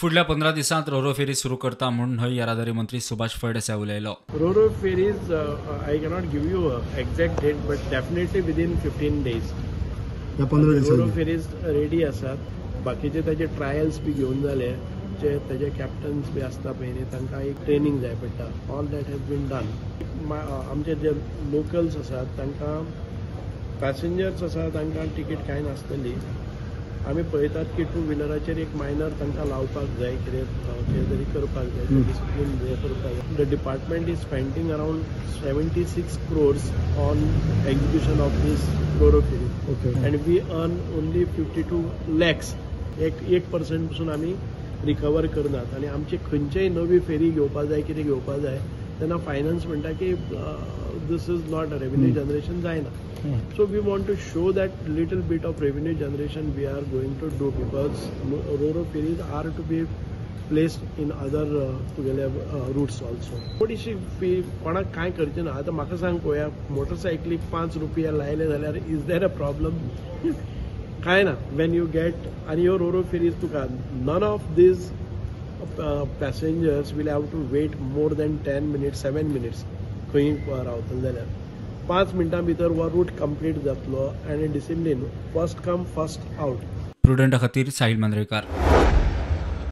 फुडल्या 15 दिसांत रोरो फेरी सुरू करता म्हणून न्हय येरादारी मंत्री सुभाष फळदेसाय उलयलो. Roro ferries I cannot give you an exact date, but definitely within 15 days. Roro ferries ready आसात. बाकीचे ताजे ट्रायल्स बी घेवन जाले. जे ताजे कॅप्टन्स बी आसता पळय न्ही तांकां एक ट्रेनिंग जाय पडटा. All that has been done. आमचे जे लोकल्स आसात तांकां पॅसेंजर्स आसा तांकां तिकीट कांय नासतली. आमी पळयतात की टू व्हिलराचेर एक मायनर तांकां लावपाक जाय, कितें तरी करपाक जाय, डिसिप्लीन हें करपाक जाय. The department is spending around 76 crores on execution of this roro ferry. And we earn only 52 lakhs. 1% पासून आमी रिकवर करनात. आनी आमची खंयचीय नवी फेरी घेवपाक जाय, कितें घेवपाक जाय तेन्ना फायनान्स म्हणटा की this is not a revenue generation जायना. So we want to show that little bit of revenue generation we are going to do, because Roro ferries are to be placed in other routes also. थोडीशी fee कोणाक काय करचे ना. आता म्हाका सांग पळोवया, मोटरसायकलीक 5 रुपया लायले जाल्यार इज देर अ प्रॉब्लम? काय ना. वेन यू गेट आनी ह्यो रोरो फेरीज तुका none of these passengers will have to wait more than 10 minutes, 7 minutes खंय रावतले जाल्यार 5 मिनटां भितर हो रूट कंप्लीट जातलो. आनी discipline first come first out. प्रुडंटा खातीर साहिल मांद्रेकार.